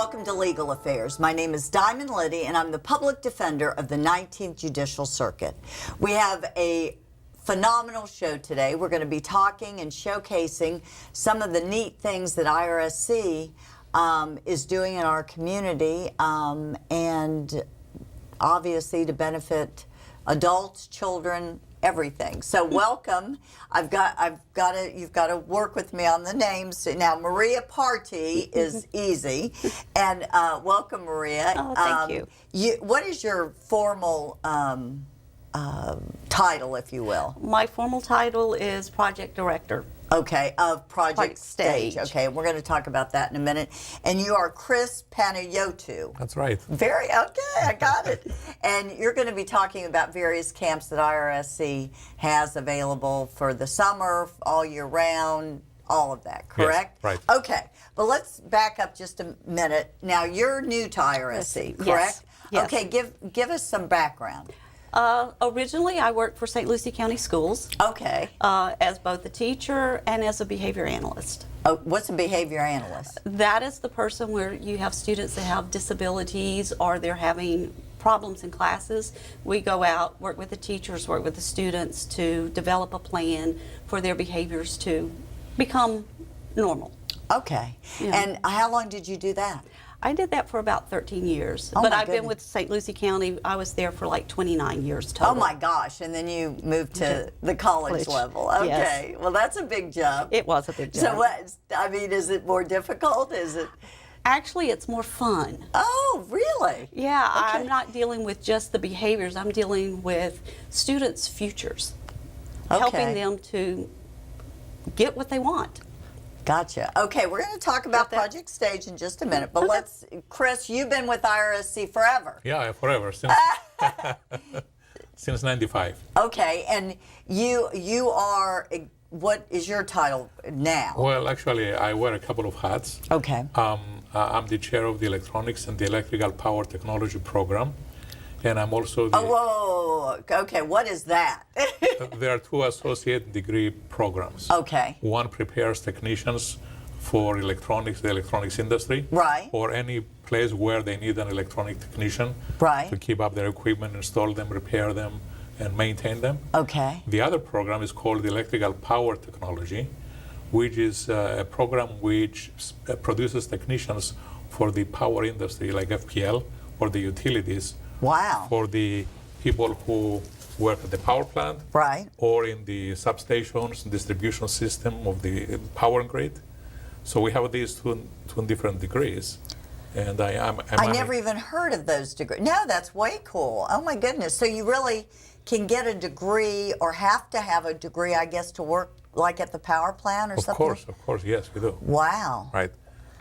welcome to Legal Affairs. My name is Diamond Liddy, and I'm the public defender of the 19th Judicial Circuit. We have a phenomenal show today. We're going to be talking and showcasing some of the neat things that IRSC is doing in our community, and obviously to benefit adults, children, everything. So welcome. You've got to work with me on the names. Now, Marria Partee is easy. And welcome, Marria. Oh, thank you. What is your formal title, if you will? My formal title is Project Director. Okay, of Project Stage. Stage. Okay, we're going to talk about that in a minute. And you are Chrys Panayiotou. That's right. Okay, I got it. And you're going to be talking about various camps that IRSC has available for the summer, all year round, all of that, correct? Yes, right. Okay, but let's back up just a minute. Now, you're new to IRSC, correct? Yes. Okay, give us some background. Originally, I worked for St. Lucie County Schools Okay. as both a teacher and as a behavior analyst. Oh, what's a behavior analyst? That is the person where you have students that have disabilities or they're having problems in classes. We go out, work with the teachers, work with the students to develop a plan for their behaviors to become normal. Okay. Yeah. And how long did you do that? I did that for about 13 years. Oh, but my I've been goodness. with St. Lucie County. I was there for like 29 years total. Oh my gosh, and then you moved to the college level. Okay, Yes. well that's a big jump. It was a big job. So what, I mean, is it more difficult? Is it? Actually, it's more fun. Oh, really? Yeah, Okay. I'm not dealing with just the behaviors. I'm dealing with students' futures, Okay. helping them to get what they want. Gotcha. Okay, we're going to talk about Got that? Project Stage in just a minute, but Okay. Chrys, you've been with IRSC forever. Yeah, forever, since 95. Okay, and you are, what is your title now? Well, actually, I wear a couple of hats. Okay. I'm the chair of the Electronics and the Electrical Power Technology program, and I'm also the... Oh, whoa. Okay, what is that? There are two associate degree programs. Okay. One prepares technicians for the electronics industry. Right. Or any place where they need an electronic technician. Right. To keep up their equipment, install them, repair them, and maintain them. Okay. The other program is called the Electrical Power Technology, which is a program which produces technicians for the power industry, like FPL, or the utilities. Wow. For the people who work at the power plant, Right. or in the substations, distribution system of the power grid. So we have these two different degrees, and I never even heard of those degrees. No, that's way cool. Oh my goodness. So you really can get a degree or have to have a degree, I guess, to work like at the power plant or something? Of course, yes, we do. Wow. Right,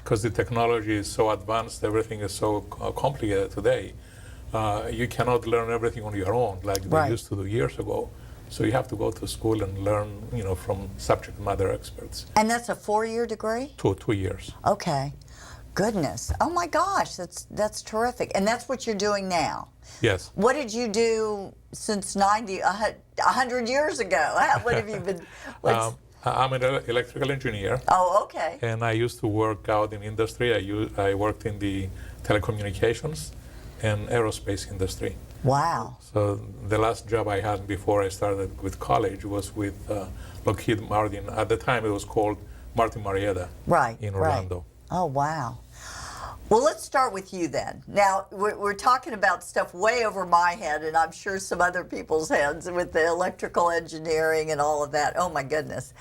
because the technology is so advanced, everything is so complicated today. You cannot learn everything on your own like they used to do years ago. So you have to go to school and learn, from subject matter experts. And that's a 4-year degree? 2 years. Okay. Goodness. Oh my gosh, that's terrific. And that's what you're doing now? Yes. What did you do since 100 years ago? What have you been? I'm an electrical engineer. Oh, okay. And I used to work out in industry. I worked in the telecommunications and aerospace industry. Wow. So the last job I had before I started with college was with Lockheed Martin. At the time, it was called Martin Marietta. Right. In Orlando. Right. Oh, wow. Well, let's start with you then. Now, we're talking about stuff way over my head, and I'm sure some other people's heads with the electrical engineering and all of that. Oh, my goodness.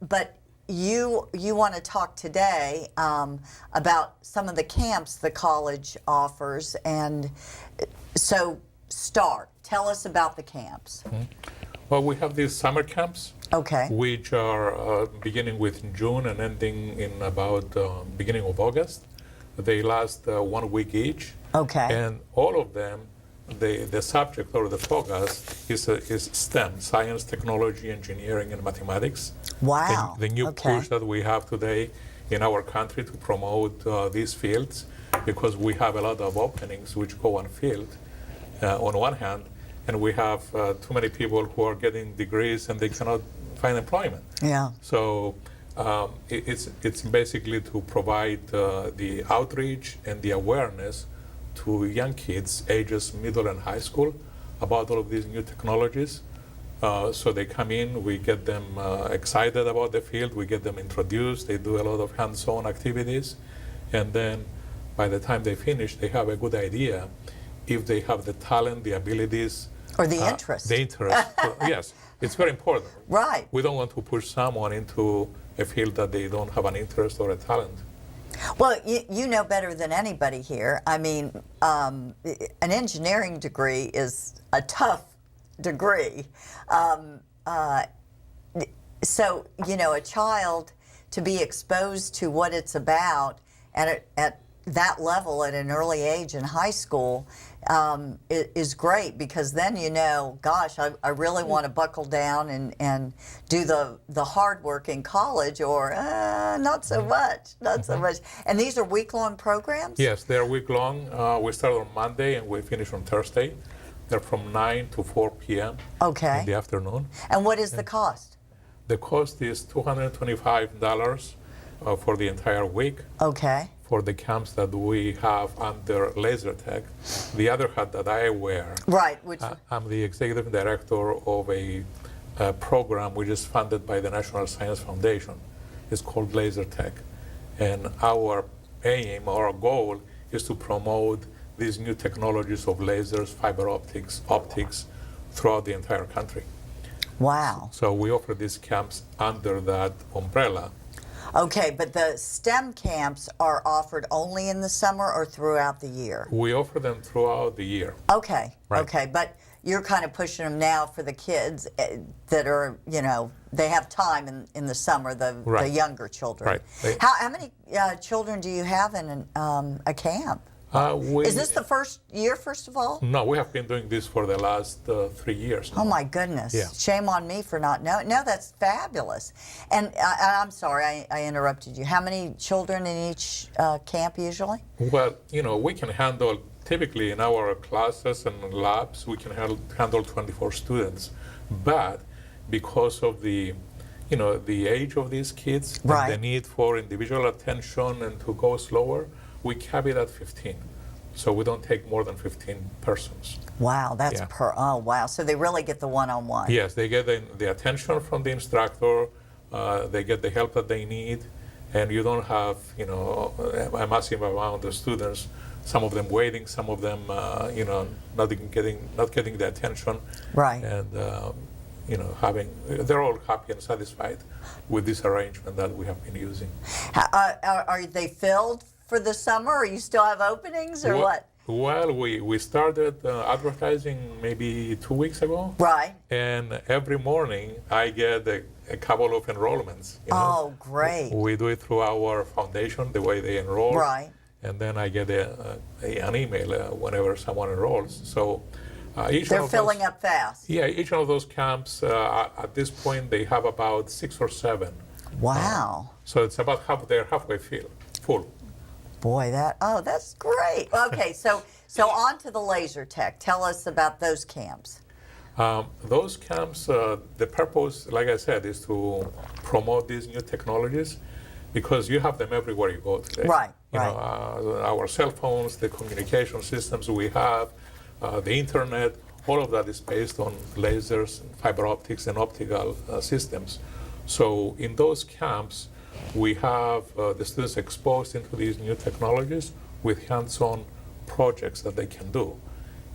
But you want to talk today about some of the camps the college offers, and so tell us about the camps. Mm-hmm. Well, we have these summer camps, Okay. which are beginning with June and ending in about beginning of August. They last 1 week each. Okay. And all of them, the subject or the focus is STEM, science, technology, engineering, and mathematics. Wow. The new Okay. push that we have today in our country to promote these fields, because we have a lot of openings which go unfilled on one hand, and we have too many people who are getting degrees and they cannot find employment. Yeah. So It's basically to provide the outreach and the awareness to young kids, ages middle and high school, about all of these new technologies. So they come in, we get them excited about the field, we get them introduced, they do a lot of hands-on activities, and then by the time they finish, they have a good idea if they have the talent, the abilities. Or the interest. The interest, yes. It's very important. Right. We don't want to push someone into a field that they don't have an interest or a talent. Well, you know better than anybody here. I mean, an engineering degree is a tough degree. So, you know, a child to be exposed to what it's about at that level at an early age in high school is great, because then you know, gosh, I really want to buckle down and do the hard work in college, or not so much, not so much. And these are week-long programs? Yes, they're week-long. We start on Monday and we finish on Thursday. They're from 9 to 4 p.m. Okay. in the afternoon. And what is the cost? The cost is $225 for the entire week. Okay. For the camps that we have under Laser Tech. The other hat that I wear, Right, which I'm the executive director of a program which is funded by the National Science Foundation. It's called Laser Tech. And our aim, our goal, is to promote these new technologies of lasers, fiber optics throughout the entire country. wow. So we offer these camps under that umbrella. Okay, but the STEM camps are offered only in the summer or throughout the year? We offer them throughout the year. Okay, Right. okay, but you're kind of pushing them now for the kids that are, you know, they have time in the summer, the Right. younger children. Right. How many children do you have in a camp? Is this the first year, first of all? No, we have been doing this for the last 3 years now. Oh my goodness! Yeah. Shame on me for not knowing. No, that's fabulous. And I'm sorry, I interrupted you. How many children in each camp usually? Well, you know, we can handle, typically in our classes and labs, we can handle 24 students. But because of the, you know, the age of these kids, Right. and the need for individual attention and to go slower, we cap it at 15. So we don't take more than 15 persons. Wow, that's Yeah. oh wow. So they really get the one-on-one. Yes, they get the attention from the instructor, they get the help that they need, and you don't have, you know, a massive amount of students, some of them waiting, some of them, you know, not getting the attention. Right. And, you know, they're all happy and satisfied with this arrangement that we have been using. Are they filled for the summer, or you still have openings, or what? Well, we started advertising maybe 2 weeks ago. Right. And every morning I get a couple of enrollments. You know? Oh, great. We do it through our foundation, the way they enroll. Right. And then I get an email whenever someone enrolls. So They're filling up fast. Yeah, each one of those camps, at this point, they have about 6 or 7. Wow. So it's about they're halfway full. Boy, that's great. Okay, so on to the Laser Tech. Tell us about those camps. Those camps, the purpose, like I said, is to promote these new technologies, because you have them everywhere you go today. Right, You right. know, our cell phones, the communication systems we have, the internet, all of that is based on lasers, fiber optics, and optical systems. So in those camps, we have the students exposed into these new technologies with hands-on projects that they can do.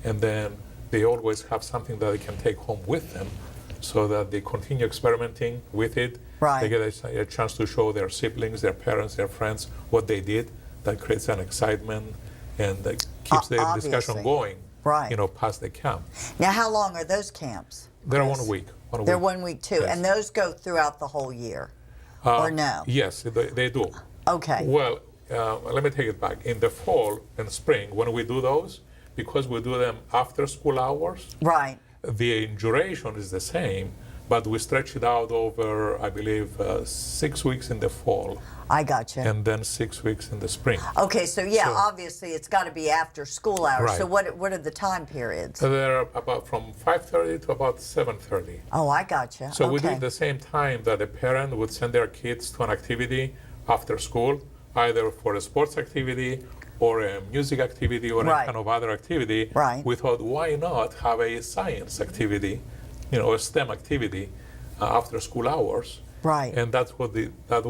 And then they always have something that they can take home with them, so that they continue experimenting with it. Right. They get a chance to show their siblings, their parents, their friends what they did. That creates an excitement and keeps the discussion Obviously. going, Right. you know, past the camp. Now, how long are those camps? They're Chris? 1 week. They're 1 week too, Yes. and those go throughout the whole year, or no? Yes, they do. Okay. Well, let me take it back. In the fall and spring, when we do those, because we do them after school hours, Right. the duration is the same, but we stretch it out over, I believe, 6 weeks in the fall I gotcha. and then 6 weeks in the spring. Okay, so yeah, So- obviously it's got to be after school hours. So Right. what are the time periods? So they're about from 5:30 to about 7:30. Oh, I gotcha. So we do okay. it the same time that a parent would send their kids to an activity after school, either for a sports activity or a music activity or Right. a kind of other activity. Right. We thought, why not have a science activity, a STEM activity after school hours? Right. And that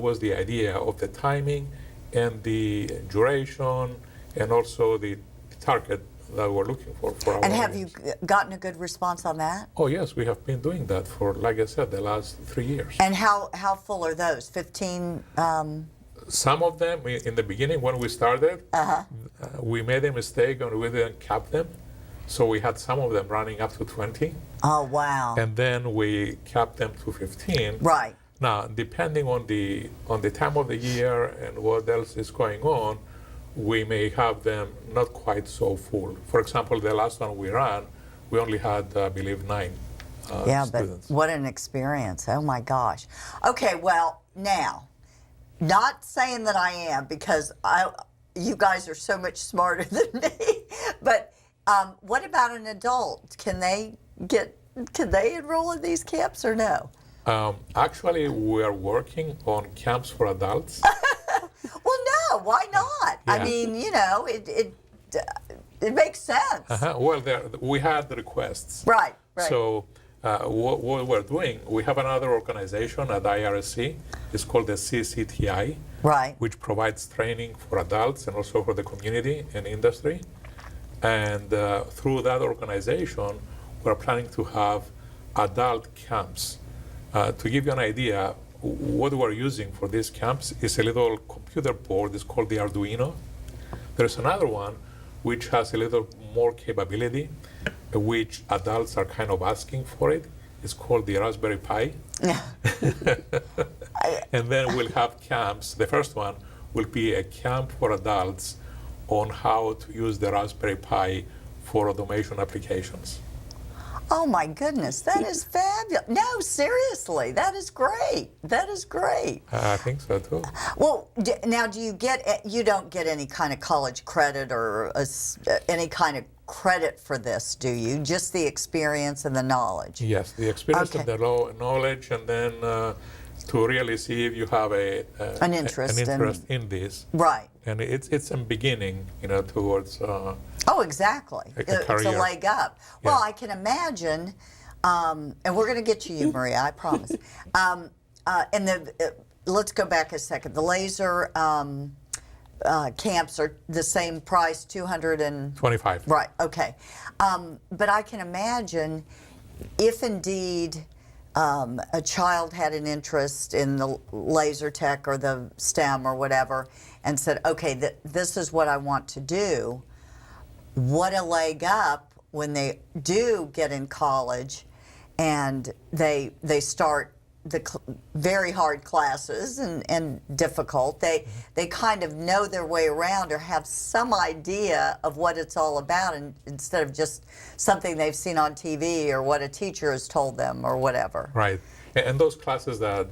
was the idea of the timing and the duration and also the target that we're looking for our And have you audience. gotten a good response on that? Oh yes, we have been doing that for, like I said, the last 3 years. And how full are those? 15? Some of them, in the beginning when we started, we made a mistake and we didn't cap them. So we had some of them running up to 20, Oh, wow. and then we capped them to 15. Right. Now, depending on the time of the year and what else is going on, we may have them not quite so full. For example, the last one we ran, we only had, I believe, 9 Yeah, students. but what an experience. Oh, my gosh. Okay, well, now, not saying that I am because you guys are so much smarter than me, but what about an adult? Can they enroll in these camps or no? Actually, we are working on camps for adults. Well, no, why not? I Yeah. mean, it makes sense. Well, we had the requests. Right, right. So what we're doing, we have another organization at IRSC. It's called the CCTI, Right. which provides training for adults and also for the community and industry. And through that organization, we're planning to have adult camps. To give you an idea, what we're using for these camps is a little computer board. It's called the Arduino. There's another one which has a little more capability, which adults are kind of asking for it. It's called the Raspberry Pi. And then we'll have camps. The first one will be a camp for adults on how to use the Raspberry Pi for automation applications. Oh my goodness, that is fabulous. No, seriously, that is great. That is great. I think so too. Well, now you don't get any kind of college credit or any kind of credit for this, do you? Just the experience and the knowledge. Yes, the experience Okay. and the knowledge, and then to really see if you have An interest in this. Right. And it's a beginning, towards. Oh, exactly. A It's a career. leg up. Well, Yeah. I can imagine, and we're going to get to you, Marria, I promise. Let's go back a second. The laser camps are the same price, 200 and 25. right. Okay, but I can imagine if indeed a child had an interest in the laser tech or the STEM or whatever, and said, "Okay, this is what I want to do." What a leg up when they do get in college and they start the very hard classes and difficult. They kind of know their way around or have some idea of what it's all about, and instead of just something they've seen on TV or what a teacher has told them or whatever. Right. And those classes that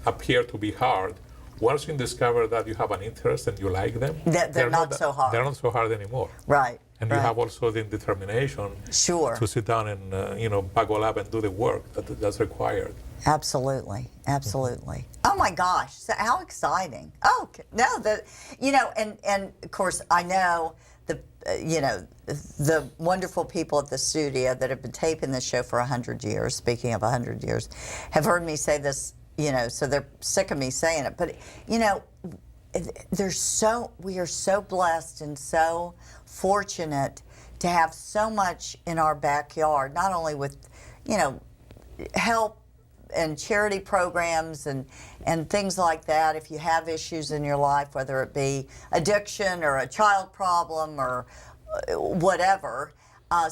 appear to be hard, once you discover that you have an interest and you like them, They're not so hard. They're not so hard anymore. Right. And right. you have also the determination Sure. to sit down and buckle up and do the work that's required. Absolutely, absolutely. Oh my gosh, so how exciting! Oh no, and of course I know the wonderful people at the studio that have been taping this show for 100 years. Speaking of 100 years, have heard me say this. So they're sick of me saying it, but we are so blessed and so fortunate to have so much in our backyard, not only with help and charity programs and things like that. If you have issues in your life, whether it be addiction or a child problem or whatever, a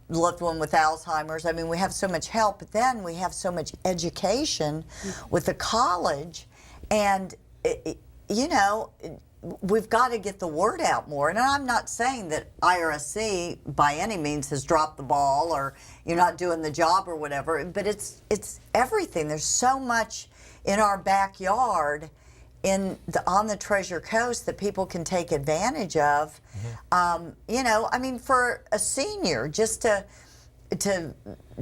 loved one with Alzheimer's. I mean, we have so much help, but then we have so much education with the college, and we've got to get the word out more. And I'm not saying that IRSC by any means has dropped the ball or you're not doing the job or whatever, but it's everything. There's so much in our backyard on the Treasure Coast that people can take advantage of. You know, I mean, for a senior, just to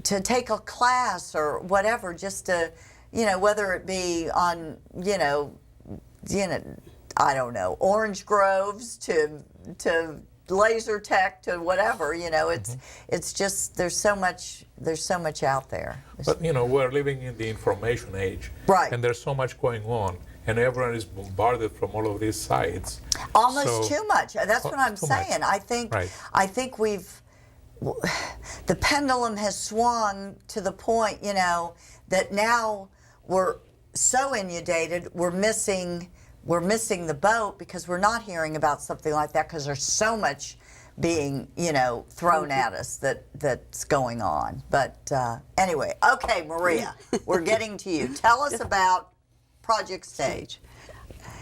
take a class or whatever, just to, you know, whether it be on, you know, I don't know, orange groves to laser tech to whatever, you know, it's just there's so much out there. But you know, we're living in the information age, Right. And there's so much going on, and everyone is bombarded from all of these sides. Almost So- too much. That's what I'm too much. saying. I think Right. the pendulum has swung to the point, you know, that now we're so inundated, we're missing the boat because we're not hearing about something like that because there's so much being, you know, thrown at us that's going on. But anyway, okay, Marria, we're getting to you. Tell us about Project Stage.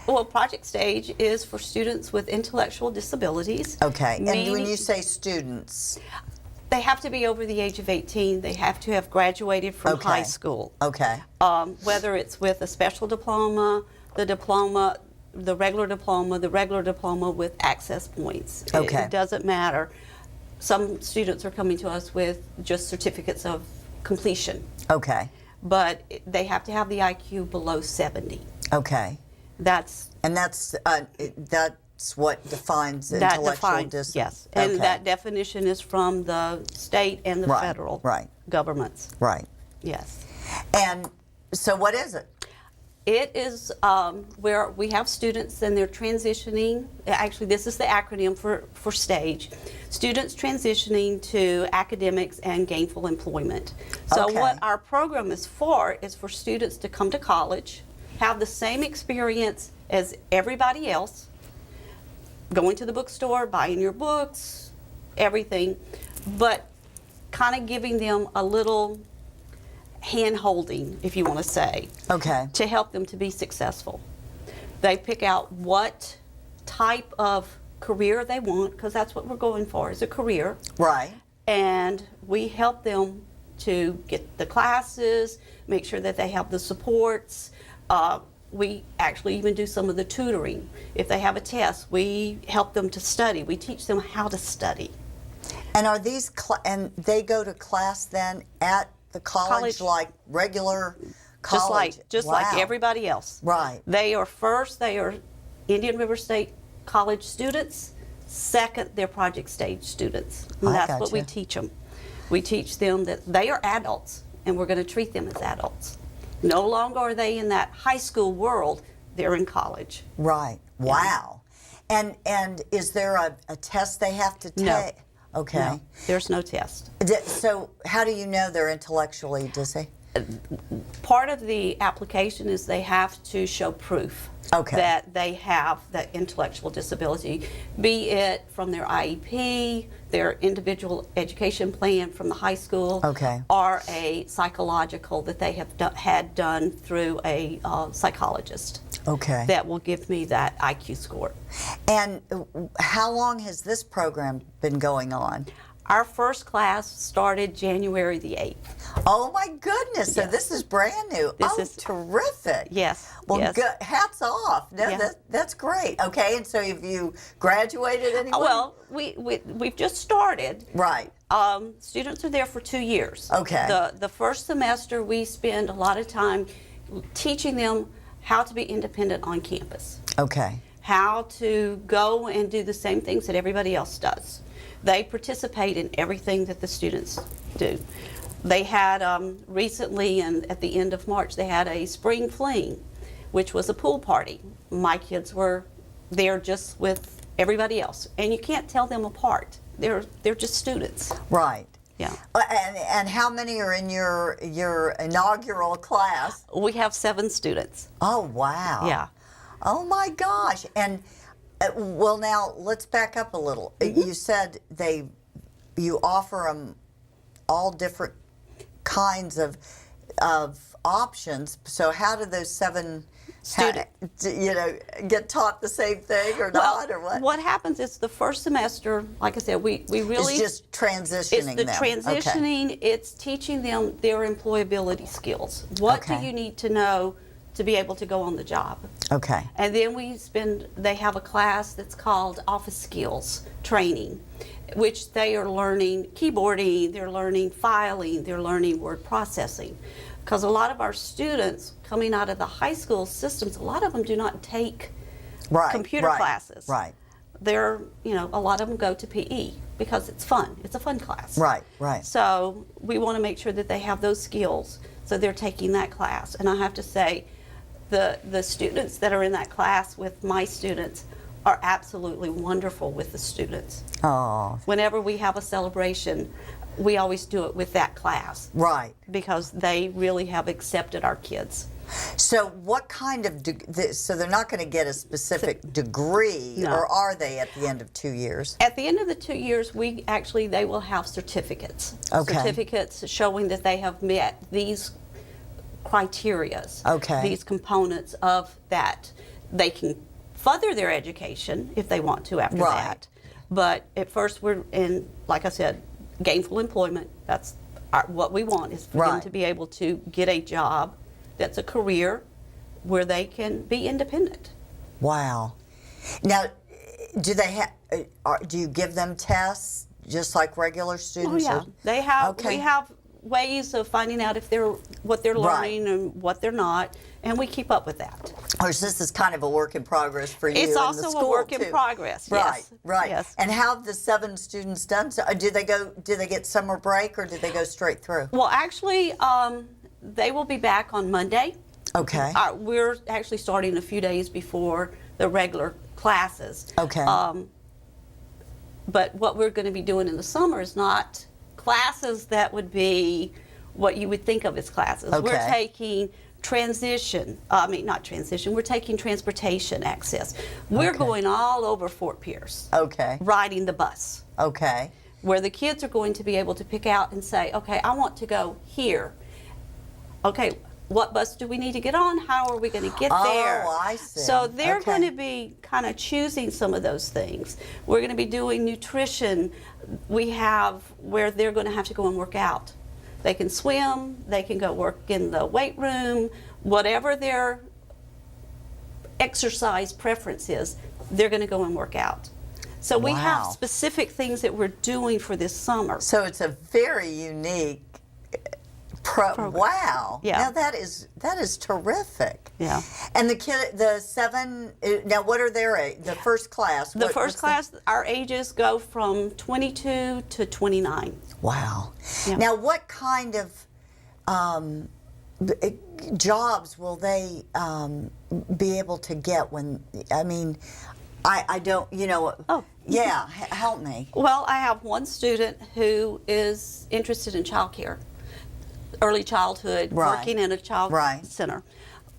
Well, Project Stage is for students with intellectual disabilities. Okay, and when meaning you say students, they have to be over the age of 18. They have to have graduated from Okay. high school. okay, Whether it's with a special diploma, the regular diploma with access points. Okay. It doesn't matter. Some students are coming to us with just certificates of completion, okay, but they have to have the IQ below 70. okay. That's And that's what defines that intellectual defines, disability. yes. And Okay. that definition is from the state and the Right, federal right. governments. Right. Yes. And so what is it? It is where we have students and they're transitioning. Actually, this is the acronym for STAGE. Students transitioning to academics and gainful employment. So Okay. what our program is for students to come to college, have the same experience as everybody else, going to the bookstore, buying your books, everything, but kind of giving them a little hand-holding, if you want to say, Okay. to help them to be successful. They pick out what type of career they want, because that's what we're going for, is a career. Right. And we help them to get the classes, make sure that they have the supports. We actually even do some of the tutoring. If they have a test, we help them to study. We teach them how to study. And are these and they go to class then at the college like regular college? Just like Wow. everybody else. Right. They are Indian River State College students. Second, they're Project Stage students. And I that's what we gotcha. teach them. We teach them that they are adults, and we're going to treat them as adults. No longer are they in that high school world, they're in college. Right. Wow. And is there a test they have to take? No. Okay. No, there's no test. So how do you know they're intellectually disabled? Part of the application is they have to show proof Okay. that they have that intellectual disability, be it from their IEP, their individual education plan from the high school, Okay. or a psychological that they have had done through a psychologist. Okay. That will give me that IQ score. And how long has this program been going on? Our first class started January the 8th. Oh my goodness! So Yes. this is brand new. This oh, is- terrific! Yes, Well, yes. good. Hats off. No, Yeah. that's great. Okay, and so have you graduated anyone? Well, we've just started. right. Students are there for 2 years. Okay. The first semester we spend a lot of time teaching them how to be independent on campus, Okay. how to go and do the same things that everybody else does. They participate in everything that the students do. They had recently, and at the end of March, they had a spring fling, which was a pool party. My kids were there just with everybody else, and you can't tell them apart. They're just students. Right. Yeah. And how many are in your inaugural class? We have 7 students. Oh wow. Yeah. Oh my gosh. And well, now let's back up a little. You said you offer them all different kinds of options. So how do those 7 get taught the same thing or not, or what? What happens is the first semester, like I said, we really It's just transitioning it's the them. transitioning. It's teaching them their employability skills. What Okay. do you need to know to be able to go on the job. Okay. And then they have a class that's called office skills training, which they are learning keyboarding, they're learning filing, they're learning word processing. Because a lot of our students coming out of the high school systems, a lot of them do not take computer classes. Right. They're, a lot of them go to PE because it's fun. It's a fun class. Right, right. So we want to make sure that they have those skills, so they're taking that class. And I have to say, the students that are in that class with my students are absolutely wonderful with the students. Oh. Whenever we have a celebration, we always do it with that class. Right. Because they really have accepted our kids. So what kind of, so they're not going to get a specific degree, No. or are they at the end of 2 years? At the end of the 2 years, they will have certificates. Okay. Certificates showing that they have met these criterias, Okay. these components of that. They can further their education if they want to after Right. that. But at first we're in, like I said, gainful employment. That's what we want, is for them Right. to be able to get a job that's a career where they can be independent. Wow. Now, do they have? Do you give them tests just like regular Oh students? yeah, they have. Okay. We have ways of finding out if what they're Right. learning and what they're not, and we keep up with that. Or is this kind of a work in progress for you? It's and the also school a work in too? progress. Right, Yes. right. Yes. And how have the 7 students done? So, do they get summer break, or did they go straight through? Well, actually, they will be back on Monday. Okay. We're actually starting a few days before the regular classes. Okay. But what we're going to be doing in the summer is not classes that would be what you would think of as classes. Okay. We're taking not transition, we're taking transportation access. We're Okay. going all over Fort Pierce, Okay. riding the bus, Okay. where the kids are going to be able to pick out and say, okay, I want to go here. Okay, what bus do we need to get on? How are we going to get there? Oh, I see. So they're Okay. going to be kind of choosing some of those things. We're going to be doing nutrition. We have where they're going to have to go and work out. They can swim, they can go work in the weight room, whatever their exercise preference is, they're going to go and work out. So we have Wow. specific things that we're doing for this summer. So it's a very unique Program. Wow. Yeah. Now that is terrific. Yeah. And the 7. Now, what are the first class? The What- first what's class, our ages go from 22 to 29. Wow. Yeah. Now, what kind of jobs will they be able to get when? I mean, I don't. Oh. Yeah. Help me. Well, I have one student who is interested in childcare, early childhood, Right. working in a child Right. center.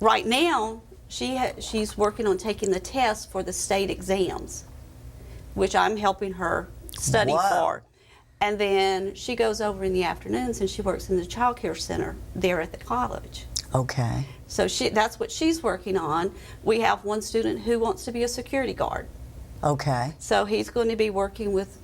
Right now, she's working on taking the test for the state exams, which I'm helping her study Wow. for. And then she goes over in the afternoons and she works in the child care center there at the college. Okay. So that's what she's working on. We have one student who wants to be a security guard. Okay. So he's going to be working with,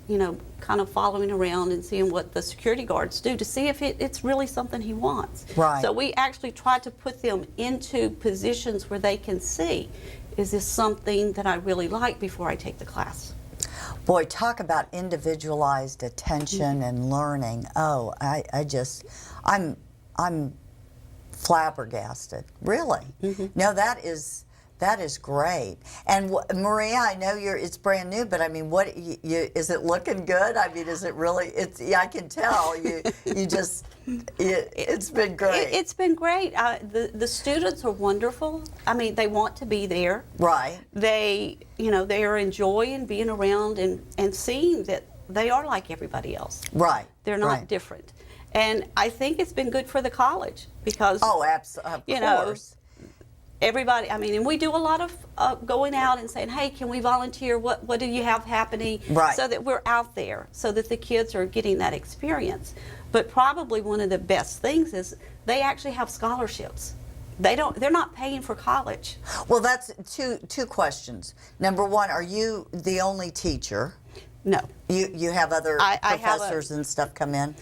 kind of following around and seeing what the security guards do to see if it's really something he wants. Right. So we actually try to put them into positions where they can see, is this something that I really like before I take the class? Boy, talk about individualized attention and learning. Oh, I'm flabbergasted. Really? No, that is great. And Marria, I know it's brand new, but I mean, is it looking good? I mean, is it really? I can tell it's been great. It's been great. The students are wonderful. I mean, they want to be there. Right. They are enjoying being around and seeing that they are like everybody else. Right. They're not right. different. And I think it's been good for the college because, Oh, absolutely. Of course. Everybody, and we do a lot of going out and saying, hey, can we volunteer? What do you have happening? Right. So that we're out there, so that the kids are getting that experience. But probably one of the best things is they actually have scholarships. They're not paying for college. Well, that's two questions. Number one, are you the only teacher? No. You have other I have professors and stuff come in?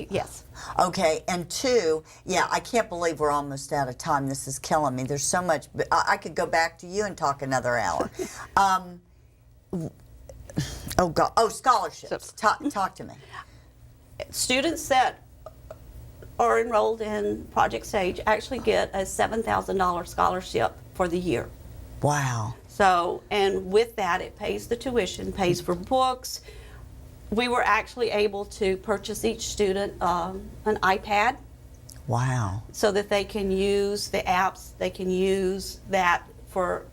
Yes. Okay, and two, yeah, I can't believe we're almost out of time. This is killing me. There's so much. I could go back to you and talk another hour. Oh, God. Oh, scholarships. Talk to me. Students that are enrolled in Project Sage actually get a $7,000 scholarship for the year. Wow. So, and with that, it pays the tuition, pays for books. We were actually able to purchase each student an iPad. Wow. So that they can use the apps, they can use that for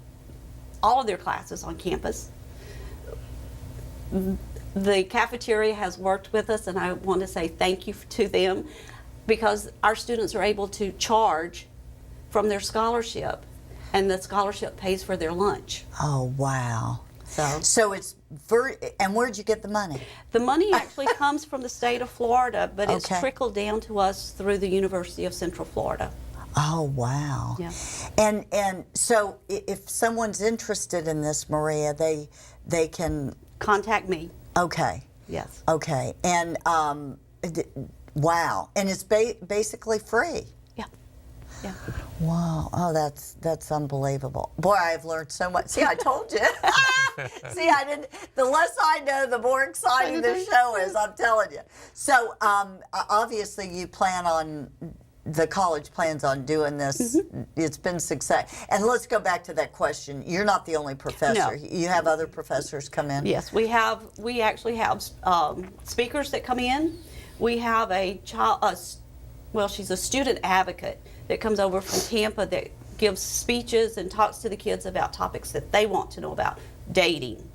all of their classes on campus. The cafeteria has worked with us, and I want to say thank you to them, because our students are able to charge from their scholarship, and the scholarship pays for their lunch. Oh, wow. So it's and where'd you get the money? The money actually comes from the state of Florida, but it's Okay. trickled down to us through the University of Central Florida. Oh, wow. Yeah. And so if someone's interested in this, Marria, they can Contact me. Okay. Yes. Okay. And wow. And it's basically free. Yeah. Yeah. Wow. Oh, that's unbelievable. Boy, I've learned so much. See, I told you. See, I didn't. The less I know, the more exciting the show is. I'm telling you. So, obviously, the college plans on doing this. It's been success. And let's go back to that question. You're not the only professor. No. You have other professors come in? Yes, we actually have speakers that come in. We have she's a student advocate that comes over from Tampa that gives speeches and talks to the kids about topics that they want to know about. Dating,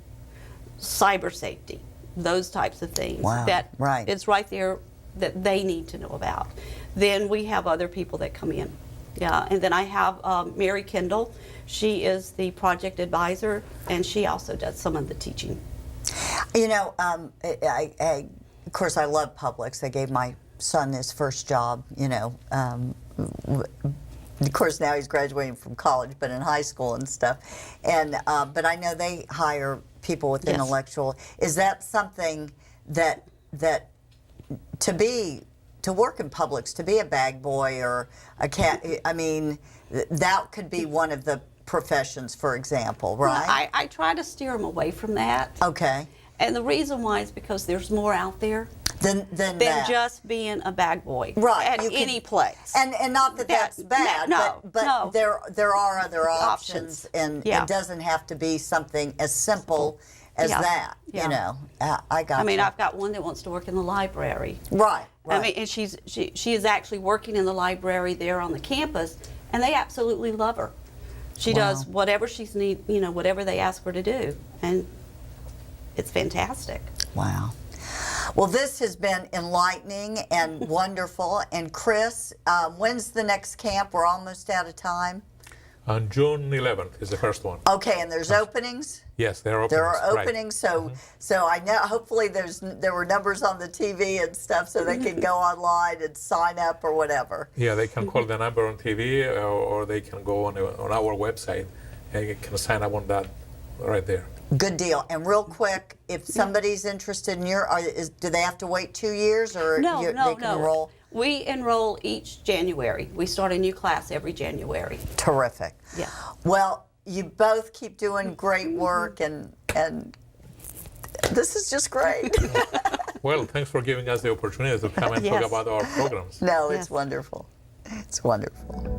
cyber safety, those types of things. Wow, That right. it's right there that they need to know about. Then we have other people that come in. Yeah, and then I have Mary Kendall. She is the project advisor, and she also does some of the teaching. You know, of course, I love Publix. They gave my son his first job, you know. Of course, now he's graduating from college, but in high school and stuff. And but I know they hire people with Yes. intellectual. Is that something that to work in Publix, to be a bag boy or a cat? I mean, that could be one of the professions, for example, right? I try to steer them away from that. Okay. And the reason why is because there's more out there Than than that. just being a bag boy Right, at you can- any place. And not that that's bad, no, but no. there are other options, Options. and Yeah. it doesn't have to be something as simple as Yeah. that. Yeah. You know, I got. I mean, you. I've got one that wants to work in the library. Right. I mean, and she is actually working in the library there on the campus, and they absolutely love her. She Wow. does whatever she's whatever they ask her to do, and it's fantastic. Wow. Well, this has been enlightening and wonderful. And Chrys, when's the next camp? We're almost out of time. On June 11th is the first one. Okay, and there's openings. Yes, there are openings. There are right. openings, so I know. Hopefully, there were numbers on the TV and stuff, so they can go online and sign up or whatever. Yeah, they can call the number on TV or they can go on our website and you can sign up on that right there. Good deal. And real quick, if somebody's interested in do they have to wait 2 years, or they can enroll? We enroll each January. We start a new class every January. Terrific. Yeah. Well, you both keep doing great work, and this is just great. Well, thanks for giving us the opportunity to come and talk Yes. about our programs. No, it's Yes. wonderful. It's wonderful.